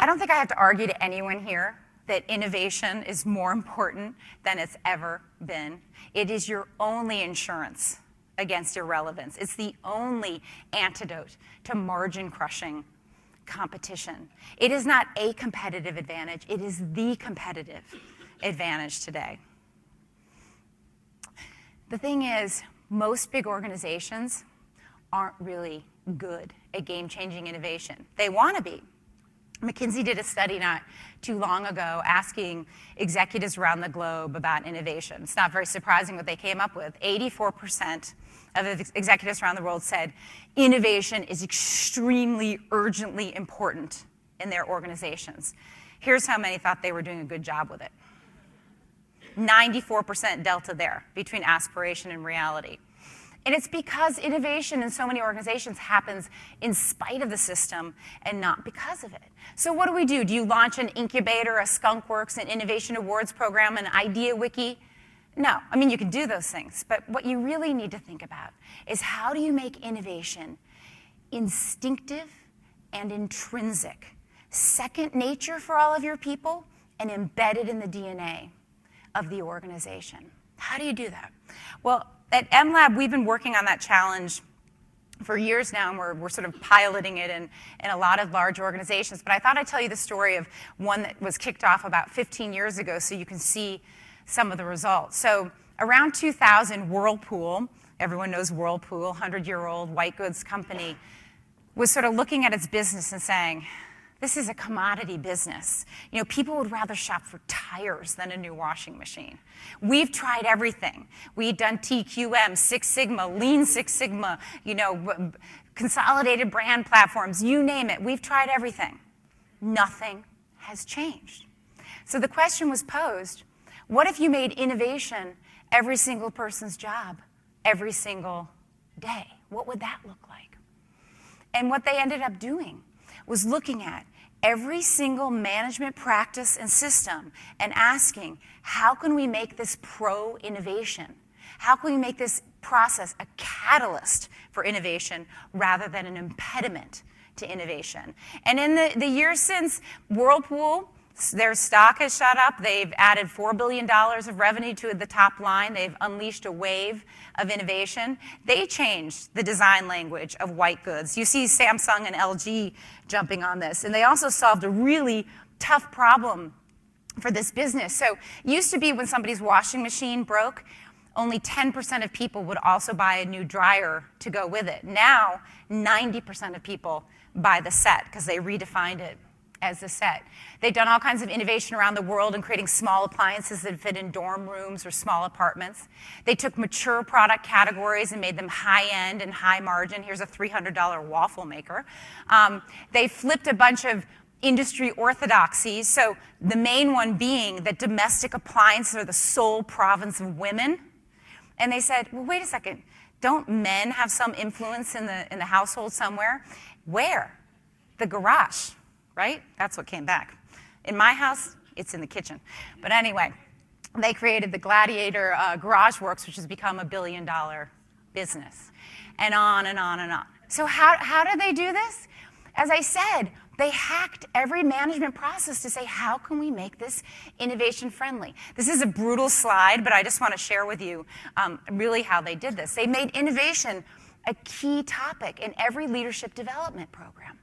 I don't think I have to argue to anyone here that innovation is more important than it's ever been. It is your only insurance against irrelevance. It's the only antidote to margin-crushing competition. It is not a competitive advantage. It is the competitive advantage today. The thing is, most big organizations aren't really good at game-changing innovation. They want to be. McKinsey did a study not too long ago asking executives around the globe about innovation. It's not very surprising what they came up with. 84% of executives around the world said innovation is extremely urgently important in their organizations. Here's how many thought they were doing a good job with it. 94% delta there between aspiration and reality. And it's because innovation in so many organizations happens in spite of the system and not because of it. So what do? Do you launch an incubator, a Skunk Works, an innovation awards program, an idea wiki? No. I mean, you can do those things. But what you really need to think about is how do you make innovation instinctive and intrinsic, second nature for all of your people, and embedded in the DNA of the organization? How do you do that? Well, at MLab, we've been working on that challenge for years now, and we're sort of piloting it in a lot of large organizations. But I thought I'd tell you the story of one that was kicked off about 15 years ago so you can see some of the results. So around 2000, Whirlpool, everyone knows Whirlpool, 100-year-old white goods company, was sort of looking at its business and saying, this is a commodity business. You know, people would rather shop for tires than a new washing machine. We've tried everything. We've done TQM, Six Sigma, Lean Six Sigma, you know, consolidated brand platforms, you name it. We've tried everything. Nothing has changed. So the question was posed, what if you made innovation every single person's job, every single day? What would that look like? And what they ended up doing was looking at every single management practice and system and asking, how can we make this pro-innovation? How can we make this process a catalyst for innovation rather than an impediment to innovation? And in the years since, Whirlpool, their stock has shot up. They've added $4 billion of revenue to the top line. They've unleashed a wave of innovation. They changed the design language of white goods. You see Samsung and LG jumping on this. And they also solved a really tough problem for this business. So it used to be when somebody's washing machine broke, only 10% of people would also buy a new dryer to go with it. Now, 90% of people buy the set because they redefined it as a set. They've done all kinds of innovation around the world in creating small appliances that fit in dorm rooms or small apartments. They took mature product categories and made them high-end and high-margin. Here's a $300 waffle maker. They flipped a bunch of industry orthodoxies, so the main one being that domestic appliances are the sole province of women. And they said, well, wait a second, don't men have some influence in the household somewhere? Where? The garage. Right? That's what came back. In my house, it's in the kitchen. But anyway, they created the Gladiator Garage Works, which has become a $1 billion business. And on and on and on. So how did they do this? As I said, they hacked every management process to say, how can we make this innovation friendly? This is a brutal slide, but I just want to share with you really how they did this. They made innovation a key topic in every leadership development program.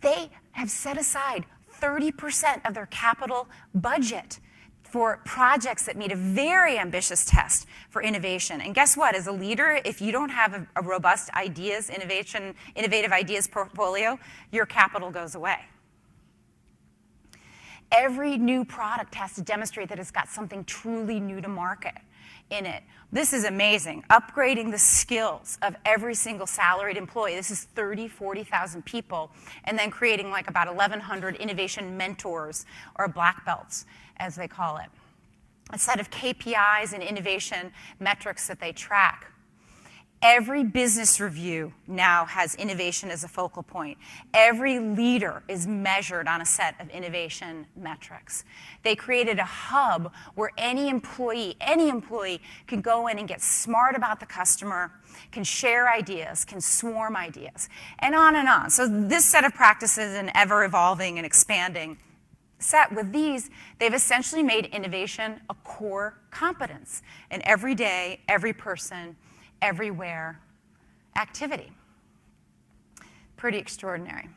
They have set aside 30% of their capital budget for projects that meet a very ambitious test for innovation. And guess what? As a leader, if you don't have a robust innovative ideas portfolio, your capital goes away. Every new product has to demonstrate that it's got something truly new to market in it. This is amazing. Upgrading the skills of every single salaried employee. This is 30, 40,000 people. And then creating like about 1,100 innovation mentors, or black belts, as they call it. A set of KPIs and innovation metrics that they track. Every business review now has innovation as a focal point. Every leader is measured on a set of innovation metrics. They created a hub where any employee can go in and get smart about the customer, can share ideas, can swarm ideas, and on and on. So this set of practices, and ever evolving and expanding set with these, they've essentially made innovation a core competence in everyday, every person, everywhere activity. Pretty extraordinary.